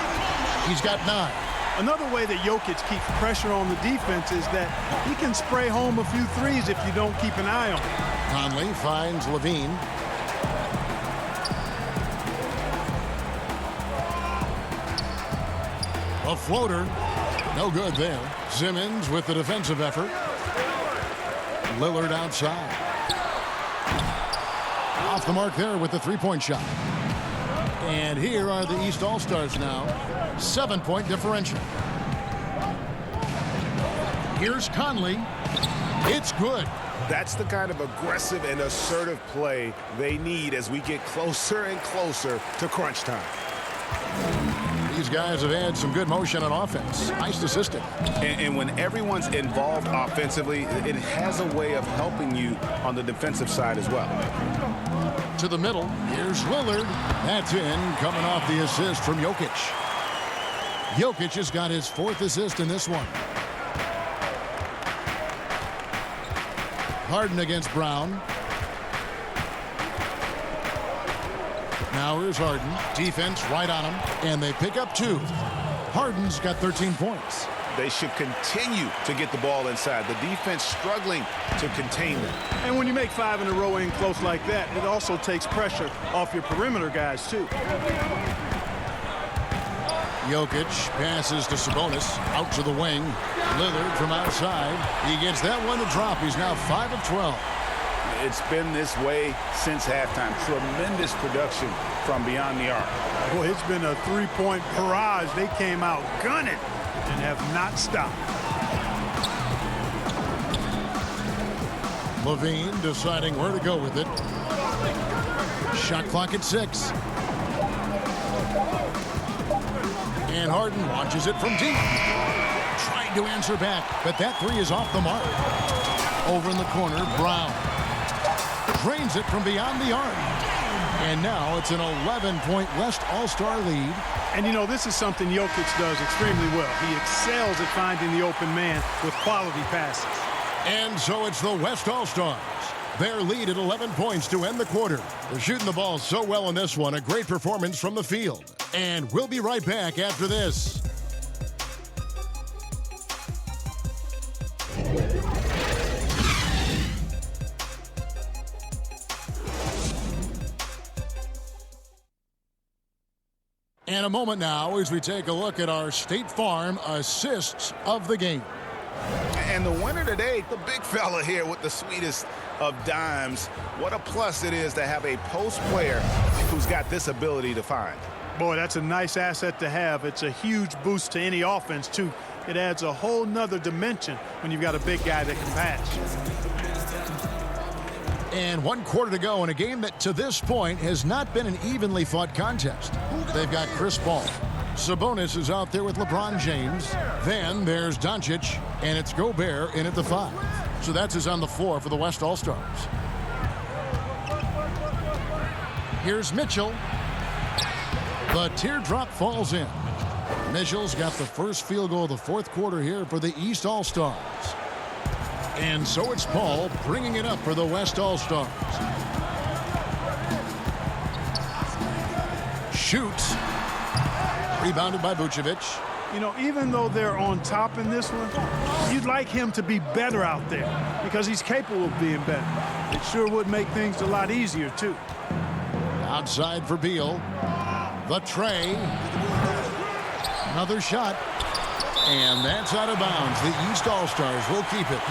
He's got 9. Another way that Jokic keeps pressure on the defense is that he can spray home a few threes if you don't keep an eye on him. Conley finds Levine. A floater. No good there. Simmons with the defensive effort. Lillard outside. Off the mark there with the three-point shot. And here are the East All-Stars now. 7-point differential. Here's Conley. It's good. That's the kind of aggressive and assertive play they need as we get closer and closer to crunch time. These guys have had some good motion on offense. Nice assisting. And when everyone's involved offensively, it has a way of helping you on the defensive side as well. To the middle. Here's Lillard. That's in, coming off the assist from Jokic. Jokic has got his 4th assist in this one. Harden against Brown. Now here's Harden. Defense right on him. And they pick up 2. Harden's got 13 points. They should continue to get the ball inside. The defense struggling to contain them. And when you make 5 in a row in close like that, it also takes pressure off your perimeter guys, too. Jokic passes to Sabonis. Out to the wing. Lillard from outside. He gets that one to drop. He's now 5 of 12. It's been this way since halftime. Tremendous production from beyond the arc. Boy, it's been a three-point barrage. They came out gunning and have not stopped. Levine deciding where to go with it. Shot clock at 6. And Harden launches it from deep. Trying to answer back, but that 3 is off the mark. Over in the corner, Brown. Drains it from beyond the arc. And now it's an 11-point West All-Star lead. And, you know, this is something Jokic does extremely well. He excels at finding the open man with quality passes. And so it's the West All-Stars. Their lead at 11 points to end the quarter. They're shooting the ball so well in this one. A great performance from the field. And we'll be right back after this. And a moment now as we take a look at our State Farm assists of the game. And the winner today, the big fella here with the sweetest of dimes. What a plus it is to have a post player who's got this ability to find. Boy, that's a nice asset to have. It's a huge boost to any offense, too. It adds a whole nother dimension when you've got a big guy that can pass. And 1 quarter to go in a game that to this point has not been an evenly fought contest. They've got Chris Paul. Sabonis is out there with LeBron James. Then there's Doncic, and it's Gobert in at the 5. So that's his on the floor for the West All-Stars. Here's Mitchell. The teardrop falls in. Mitchell's got the first field goal of the fourth quarter here for the East All-Stars. And so it's Paul bringing it up for the West All-Stars. Shoots. Rebounded by Vucevic. You know, even though they're on top in this one, you'd like him to be better out there because he's capable of being better. It sure would make things a lot easier, too. Outside for Beal. The tray. Another shot. And that's out of bounds. The East All-Stars will keep it.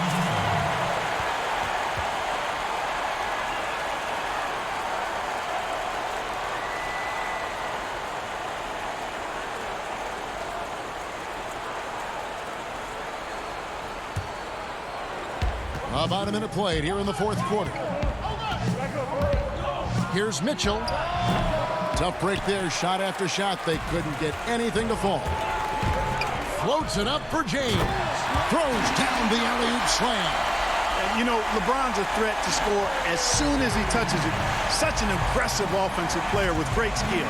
About a minute played here in the fourth quarter. Here's Mitchell. Tough break there, shot after shot. They couldn't get anything to fall. Floats it up for James. Throws down the alley-oop slam. And, you know, LeBron's a threat to score as soon as he touches it. Such an impressive offensive player with great skill.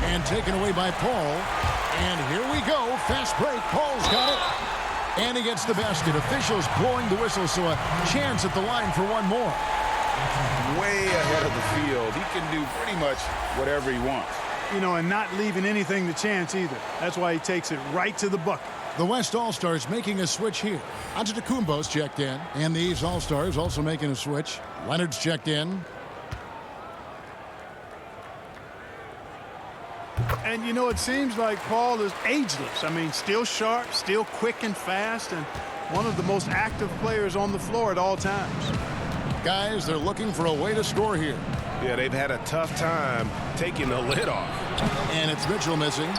And taken away by Paul. And here we go. Fast break. Paul's got it. And he gets the basket. Officials blowing the whistle, so a chance at the line for one more. Way ahead of the field. He can do pretty much whatever he wants. You know, and not leaving anything to chance either. That's why he takes it right to the bucket. The West All-Stars making a switch here. Antetokounmpo's checked in. And the East All-Stars also making a switch. Leonard's checked in. And, you know, it seems like Paul is ageless. I mean, still sharp, still quick and fast, and one of the most active players on the floor at all times. Guys, they're looking for a way to score here. Yeah, they've had a tough time taking the lid off. And it's Mitchell missing.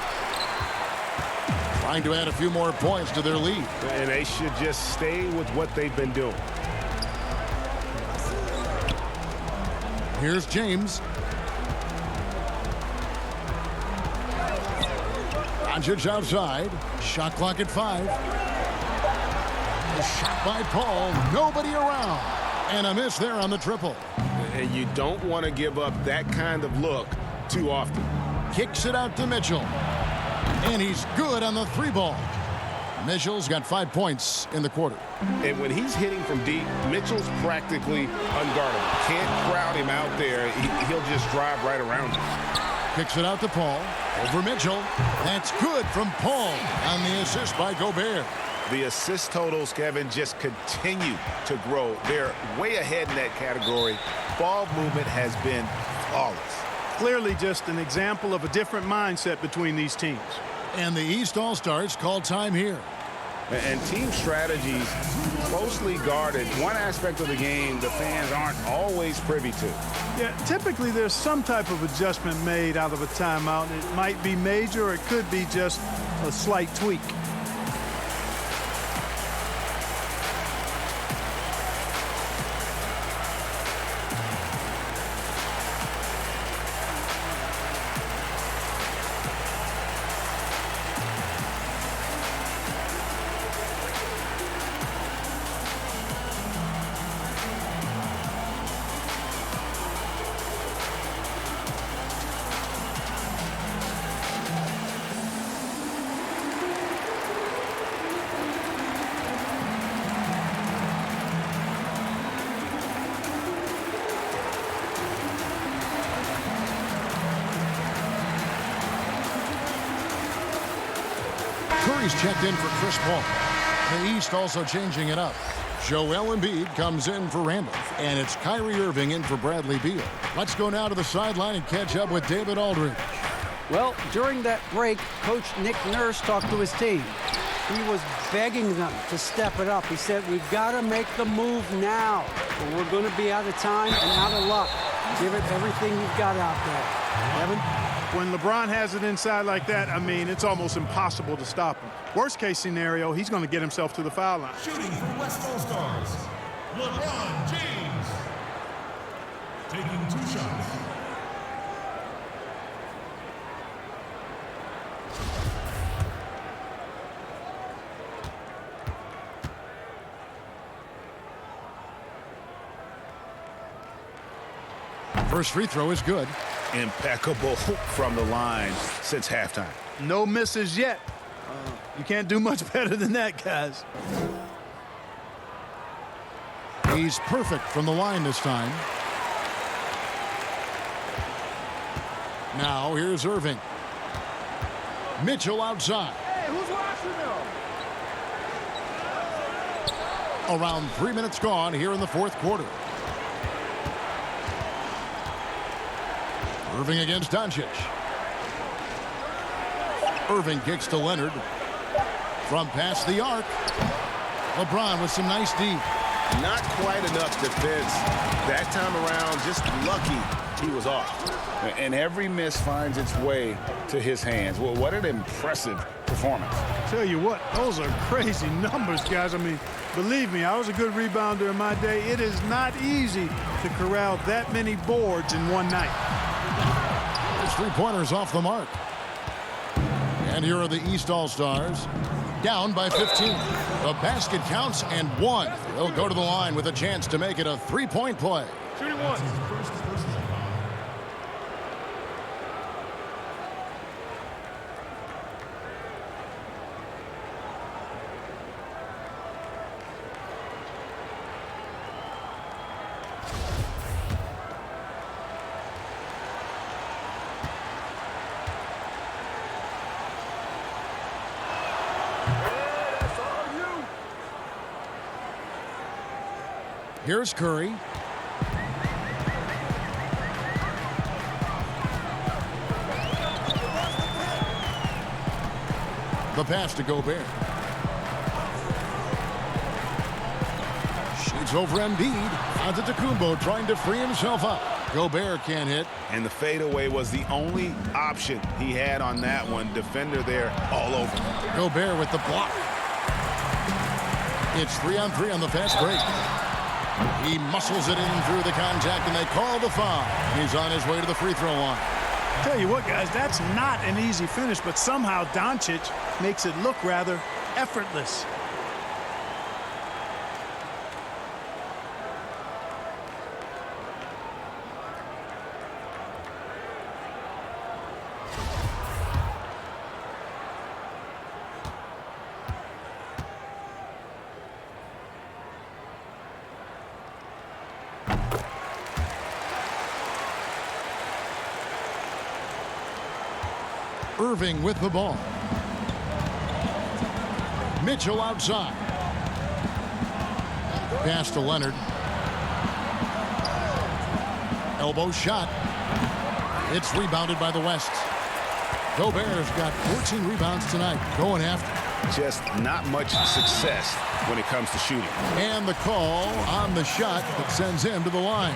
Trying to add a few more points to their lead. And they should just stay with what they've been doing. Here's James. Doncic outside. Shot clock at 5. A shot by Paul. Nobody around. And a miss there on the triple. And you don't want to give up that kind of look too often. Kicks it out to Mitchell. And he's good on the 3-ball. Mitchell's got 5 points in the quarter. And when he's hitting from deep, Mitchell's practically unguardable. Can't crowd him out there. He'll just drive right around him. Kicks it out to Paul. Over Mitchell. That's good from Paul on the assist by Gobert. The assist totals, Kevin, just continue to grow. They're way ahead in that category. Ball movement has been flawless. Clearly just an example of a different mindset between these teams. And the East All-Stars call time here. And team strategies closely guarded. One aspect of the game the fans aren't always privy to. Yeah, typically there's some type of adjustment made out of a timeout. It might be major, or it could be just a slight tweak. Curry's checked in for Chris Paul. The East also changing it up. Joel Embiid comes in for Randolph, and it's Kyrie Irving in for Bradley Beal. Let's go now to the sideline and catch up with David Aldridge. Well, during that break, Coach Nick Nurse talked to his team. He was begging them to step it up. He said, we've got to make the move now, or we're going to be out of time and out of luck. Give it everything you've got out there. Evan? When LeBron has it inside like that, I mean, it's almost impossible to stop him. Worst case scenario, he's going to get himself to the foul line. Shooting for West All-Stars, LeBron James. Taking 2 shots. First free throw is good. Impeccable from the line since halftime. No misses yet. You can't do much better than that, guys. He's perfect from the line this time. Now here's Irving. Mitchell outside. Hey, who's watching them? Around 3 minutes gone here in the fourth quarter. Irving against Doncic. Irving kicks to Leonard. From past the arc. LeBron with some nice D. Not quite enough defense that time around. Just lucky he was off. And every miss finds its way to his hands. Well, what an impressive performance. Tell you what, those are crazy numbers, guys. I mean, believe me, I was a good rebounder in my day. It is not easy to corral that many boards in one night. His three-pointers off the mark. And here are the East All-Stars. Down by 15. The basket counts and one. They'll go to the line with a chance to make it a three-point play. Shooting one. Here's Curry. The pass to Gobert. Shoots over Embiid. Antetokounmpo trying to free himself up. Gobert can't hit. And the fadeaway was the only option he had on that one. Defender there all over. Gobert with the block. It's 3-on-3 on the fast break. He muscles it in through the contact, and they call the foul. He's on his way to the free throw line. Tell you what, guys, that's not an easy finish, but somehow Doncic makes it look rather effortless. Irving with the ball. Mitchell outside. Pass to Leonard. Elbow shot. It's rebounded by the West. Gobert's got 14 rebounds tonight. Going after. Just not much success when it comes to shooting. And the call on the shot that sends him to the line.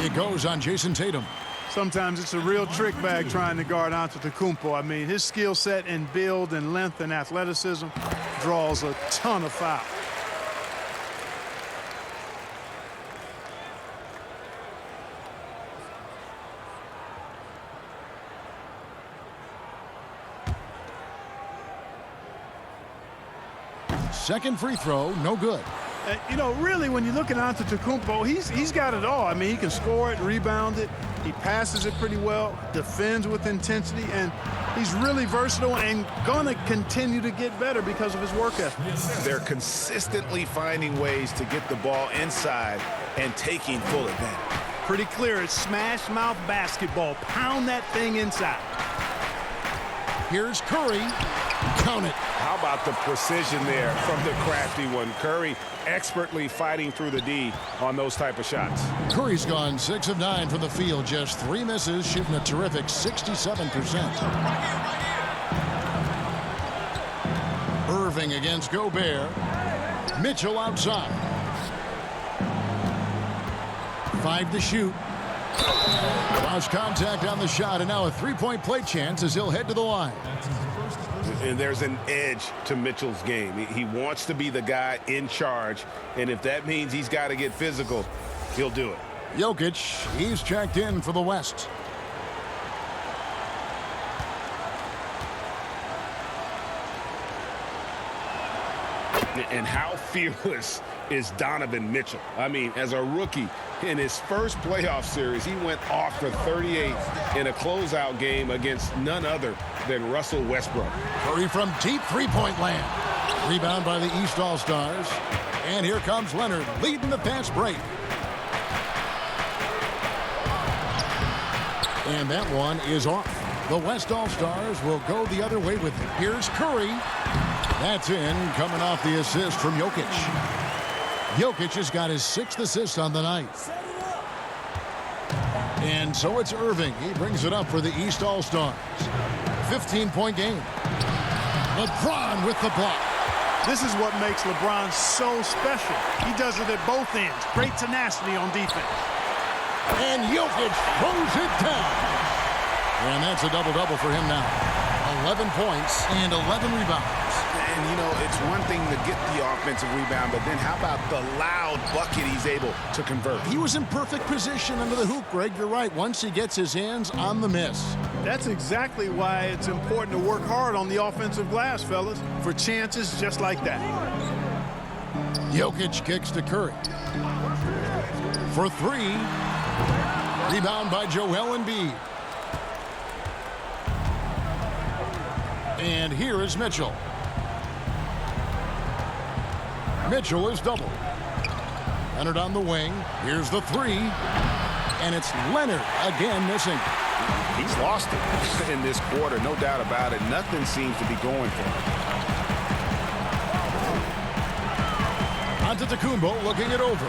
It goes on Jason Tatum. Sometimes it's a real trick bag trying to guard Antetokounmpo. I mean, his skill set in build and length and athleticism draws a ton of fouls. Second free throw, no good. You know, really, when you look at Antetokounmpo, he's got it all. I mean, he can score it, rebound it, he passes it pretty well, defends with intensity, and he's really versatile and going to continue to get better because of his work ethic. They're consistently finding ways to get the ball inside and taking full advantage. Pretty clear, it's smash mouth basketball. Pound that thing inside. Here's Curry. Count it. How about the precision there from the crafty one? Curry expertly fighting through the D on those type of shots. Curry's gone 6 of 9 from the field, just 3 misses, shooting a terrific 67%. Irving against Gobert. Mitchell outside. 5 to shoot. Lost contact on the shot, and now a three-point play chance as he'll head to the line. And there's an edge to Mitchell's game. He wants to be the guy in charge, and if that means he's got to get physical, he'll do it. Jokic, he's checked in for the West. And how fearless is Donovan Mitchell. I mean, as a rookie, in his first playoff series, he went off for 38 in a closeout game against none other than Russell Westbrook. Curry from deep three-point land. Rebound by the East All-Stars. And here comes Leonard leading the fast break. And that one is off. The West All-Stars will go the other way with it. Here's Curry. That's in, coming off the assist from Jokic. Jokic has got his 6th assist on the night. And so it's Irving. He brings it up for the East All-Stars. 15-point game. LeBron with the block. This is what makes LeBron so special. He does it at both ends. Great tenacity on defense. And Jokic throws it down. And that's a double-double for him now. 11 points and 11 rebounds. And, you know, it's one thing to get the offensive rebound, but then how about the loud bucket he's able to convert? He was in perfect position under the hoop, Greg. You're right. Once he gets his hands on the miss. That's exactly why it's important to work hard on the offensive glass, fellas, for chances just like that. Jokic kicks to Curry. For 3. Rebound by Joel Embiid. And here is Mitchell. Mitchell is doubled. Leonard on the wing. Here's the 3. And it's Leonard again missing. He's lost it in this quarter, no doubt about it. Nothing seems to be going for him. Antetokounmpo looking it over.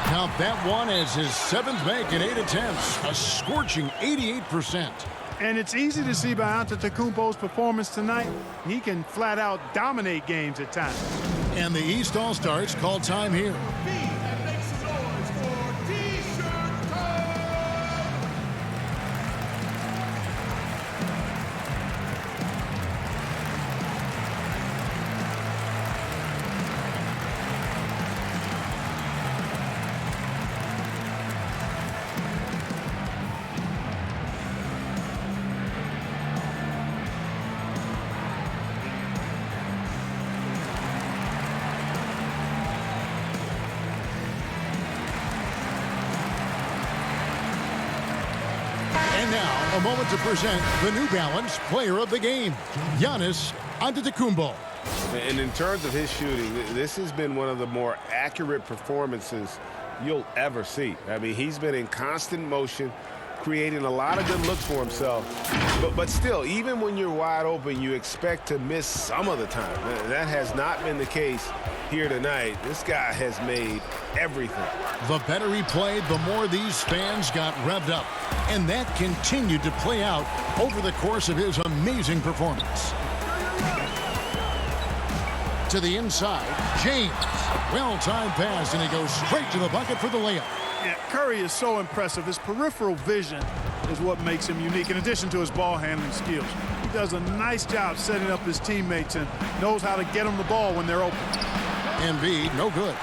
Count that one as his 7th make in 8 attempts. A scorching 88%. And it's easy to see by Antetokounmpo's performance tonight. He can flat out dominate games at times. And the East All-Stars call time here. And now, a moment to present the New Balance Player of the Game, Giannis Antetokounmpo. And in terms of his shooting, this has been one of the more accurate performances you'll ever see. I mean, he's been in constant motion, creating a lot of good looks for himself. But still, even when you're wide open, you expect to miss some of the time. That has not been the case here tonight. This guy has made everything. The better he played, the more these fans got revved up. And that continued to play out over the course of his amazing performance. To the inside, James. Well-timed pass, and he goes straight to the bucket for the layup. Yeah, Curry is so impressive. His peripheral vision is what makes him unique, in addition to his ball handling skills. He does a nice job setting up his teammates and knows how to get them the ball when they're open. Embiid, no good.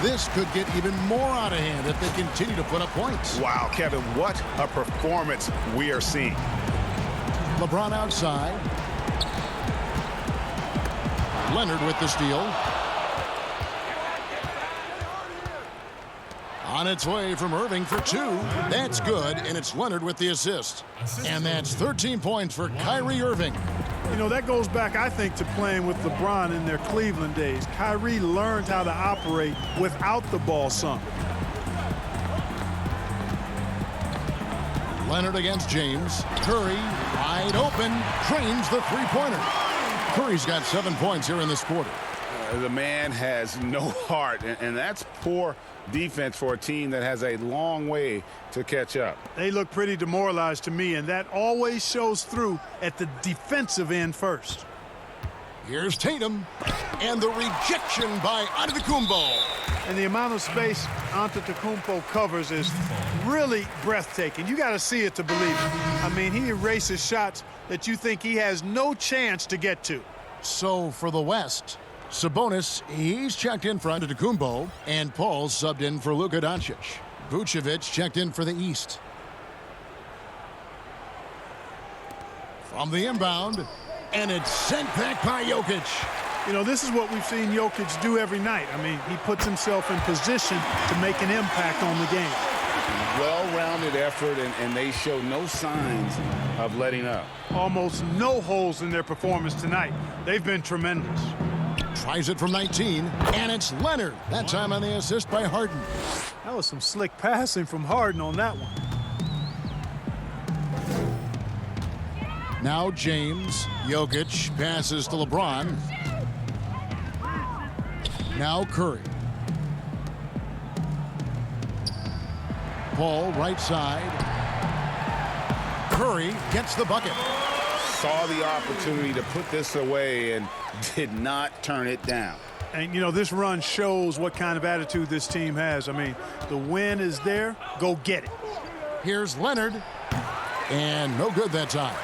This could get even more out of hand if they continue to put up points. Wow, Kevin, what a performance we are seeing. LeBron outside. Leonard with the steal. On its way from Irving for 2. That's good, and it's Leonard with the assist. And that's 13 points for Kyrie Irving. You know, that goes back, I think, to playing with LeBron in their Cleveland days. Kyrie learned how to operate without the ball some. Leonard against James. Curry, wide open, drains the three-pointer. Curry's got 7 points here in this quarter. The man has no heart, and that's poor defense for a team that has a long way to catch up. They look pretty demoralized to me, and that always shows through at the defensive end first. Here's Tatum, and the rejection by Antetokounmpo. And the amount of space Antetokounmpo covers is really breathtaking. You got to see it to believe it. I mean, he erases shots that you think he has no chance to get to. So for the West, Sabonis, he's checked in for Antetokounmpo, and Paul subbed in for Luka Doncic. Vucevic checked in for the East. From the inbound, and it's sent back by Jokic. You know, this is what we've seen Jokic do every night. I mean, he puts himself in position to make an impact on the game. Well-rounded effort, and they show no signs of letting up. Almost no holes in their performance tonight. They've been tremendous. Tries it from 19, and it's Leonard. That time on the assist by Harden. That was some slick passing from Harden on that one. Now James. Jokic passes to LeBron. Now Curry. Paul, right side. Curry gets the bucket. Saw the opportunity to put this away and did not turn it down. And, you know, this run shows what kind of attitude this team has. I mean, the win is there. Go get it. Here's Leonard. And no good that time.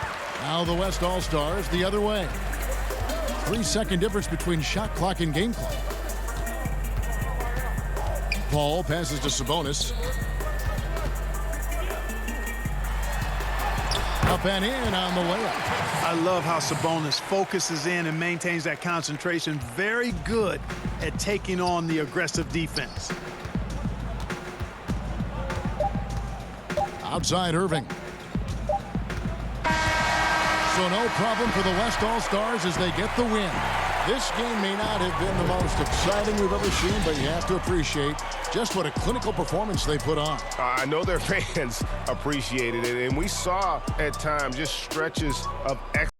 Now the West All-Stars the other way. 3-second difference between shot clock and game clock. Paul passes to Sabonis. Up and in on the layup. I love how Sabonis focuses in and maintains that concentration. Very good at taking on the aggressive defense. Outside Irving. So no problem for the West All-Stars as they get the win. This game may not have been the most exciting we've ever seen, but you have to appreciate just what a clinical performance they put on. I know their fans appreciated it, and we saw at times just stretches of excellence.